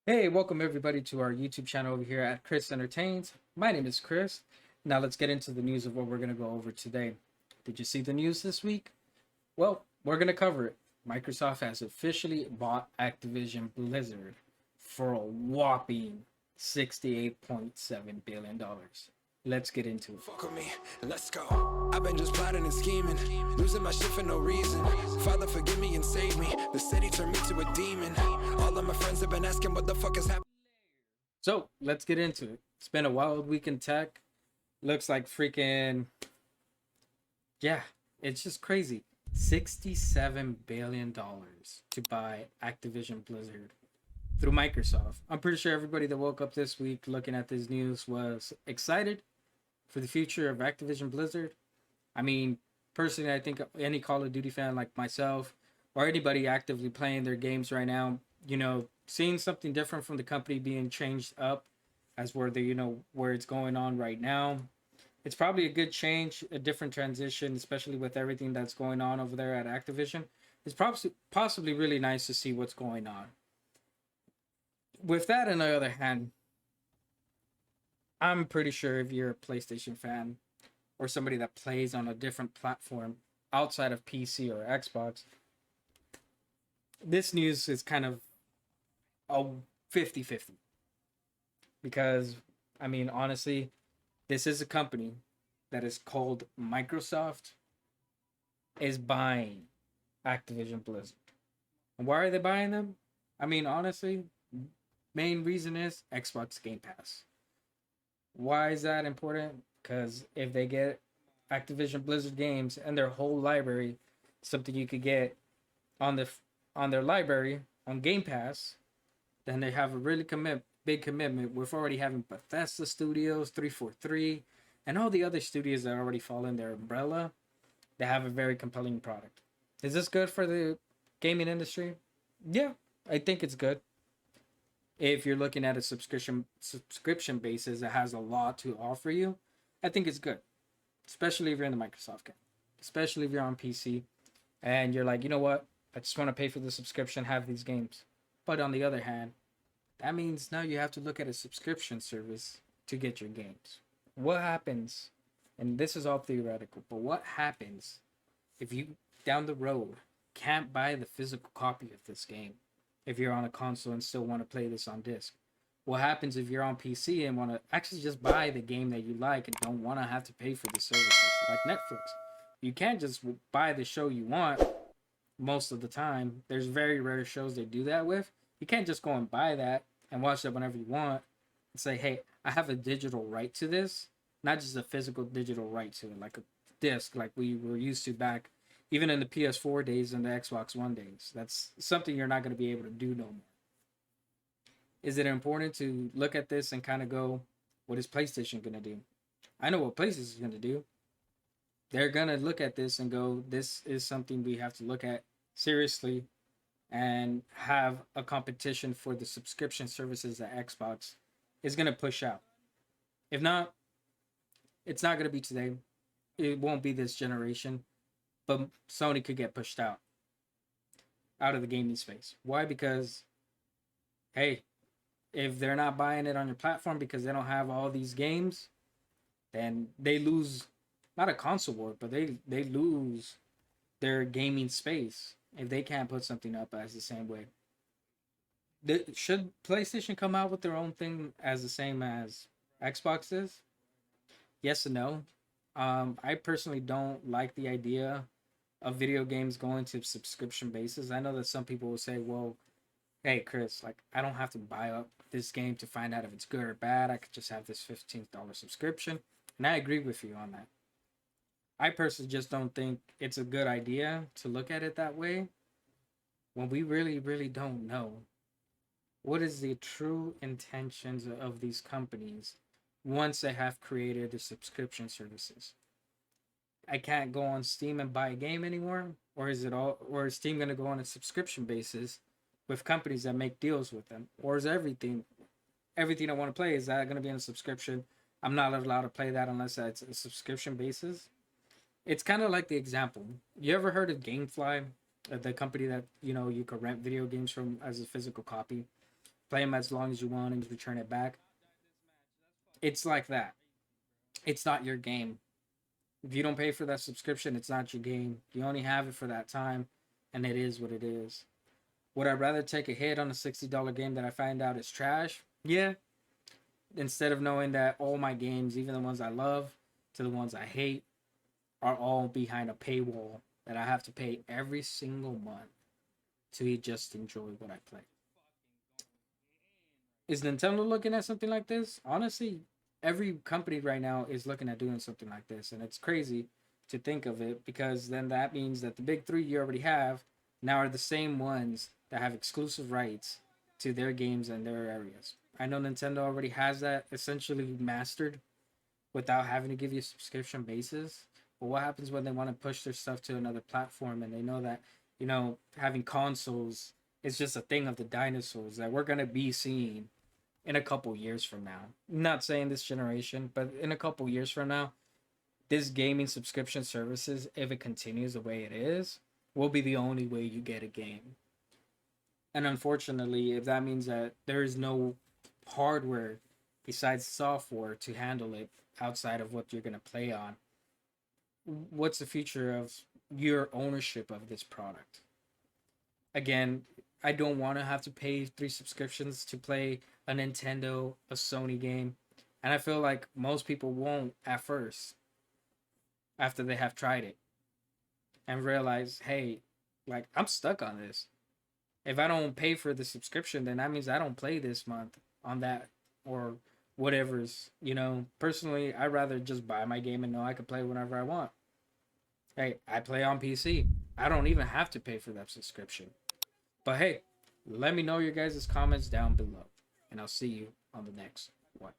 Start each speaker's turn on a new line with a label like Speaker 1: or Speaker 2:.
Speaker 1: Hey, welcome everybody to our YouTube channel over here at Cris Entertains. My name is Chris. Now let's get into the news of what we're going to go over today. Did you see the news this week? Well, we're going to cover it. Microsoft has officially bought Activision Blizzard for a whopping $68.7 billion. Let's get into it.
Speaker 2: Fuck with me, let's go. I've been just plotting and scheming, losing my shit for no reason. Father, forgive me and save me. The city turned me to a demon. All of my friends have been asking what the fuck is happening.
Speaker 1: So let's get into it. It's been a wild week in tech. Looks like freaking, yeah, it's just crazy. $67 billion to buy Activision Blizzard through Microsoft. I'm pretty sure everybody that woke up this week looking at this news was excited for the future of Activision Blizzard. I mean, personally, I think any Call of Duty fan like myself or anybody actively playing their games right now, seeing something different from the company being changed up as where it's going on right now. It's probably a good change, a different transition, especially with everything that's going on over there at Activision. It's possibly really nice to see what's going on. With that, on the other hand, I'm pretty sure if you're a PlayStation fan or somebody that plays on a different platform outside of PC or Xbox, this news is kind of a 50-50. Because, I mean, honestly, this is a company that is called Microsoft is buying Activision Blizzard. And why are they buying them? I mean, honestly, main reason is Xbox Game Pass. Why is that important? Because if they get Activision Blizzard games and their whole library, something you could get on their library on Game Pass, then they have a really big commitment with already having Bethesda Studios, 343, and all the other studios that already fall in their umbrella. They have a very compelling product. Is this good for the gaming industry? Yeah, I think it's good. If you're looking at a subscription basis that has a lot to offer you, I think it's good. Especially if you're in the Microsoft game. Especially if you're on PC and you're like, you know what? I just want to pay for the subscription, have these games. But on the other hand, that means now you have to look at a subscription service to get your games. What happens, and this is all theoretical, but what happens if you down the road can't buy the physical copy of this game if you're on a console and still want to play this on disc? What happens if you're on PC and want to actually just buy the game that you like and don't want to have to pay for the services like Netflix? You can't just buy the show you want most of the time. There's very rare shows they do that with. You can't just go and buy that and watch that whenever you want and say, hey, I have a digital right to this, not just a physical digital right to it, like a disc, like we were used to back even in the PS4 days and the Xbox One days. That's something you're not going to be able to do no more. Is it important to look at this and kind of go, what is PlayStation going to do? I know what PlayStation is going to do. They're going to look at this and go, this is something we have to look at seriously and have a competition for the subscription services that Xbox is going to push out. If not, it's not going to be today. It won't be this generation, but Sony could get pushed out of the gaming space. Why? Because, hey, if they're not buying it on your platform because they don't have all these games, then they lose not a console war, but they lose their gaming space if they can't put something up as the same way. Should PlayStation come out with their own thing as the same as Xbox is? Yes and no. I personally don't like the idea of video games going to subscription basis. I know that some people will say, well, hey Chris, like I don't have to buy up this game to find out if it's good or bad. I could just have this $15 subscription. And I agree with you on that. I personally just don't think it's a good idea to look at it that way when we really, really don't know what is the true intentions of these companies once they have created the subscription services. I can't go on Steam and buy a game anymore, or is Steam going to go on a subscription basis with companies that make deals with them, or is everything I want to play, is that going to be on a subscription? I'm not allowed to play that unless it's a subscription basis. It's kind of like the example. You ever heard of GameFly, the company that you could rent video games from as a physical copy? play them as long as you want and return it back. It's like that. It's not your game. If you don't pay for that subscription, it's not your game. You only have it for that time, and it is what it is. Would I rather take a hit on a $60 game that I find out is trash? Yeah. Instead of knowing that all my games, even the ones I love to the ones I hate, are all behind a paywall that I have to pay every single month to just enjoy what I play. Is Nintendo looking at something like this? Honestly, every company right now is looking at doing something like this, and it's crazy to think of it because then that means that the big three you already have now are the same ones that have exclusive rights to their games and their areas. I know Nintendo already has that essentially mastered without having to give you a subscription basis. But what happens when they want to push their stuff to another platform and they know that, having consoles is just a thing of the dinosaurs that we're going to be seeing in a couple years from now? Not saying this generation, but in a couple years from now, this gaming subscription services, if it continues the way it is, will be the only way you get a game. And unfortunately, if that means that there is no hardware besides software to handle it outside of what you're going to play on, what's the future of your ownership of this product? Again, I don't want to have to pay 3 subscriptions to play a Nintendo, a Sony game. And I feel like most people won't at first, after they have tried it and realize, hey, like, I'm stuck on this. If I don't pay for the subscription, then that means I don't play this month on that or whatever's, Personally, I'd rather just buy my game and know I can play whenever I want. Hey, I play on PC. I don't even have to pay for that subscription. But hey, let me know your guys' comments down below. And I'll see you on the next one.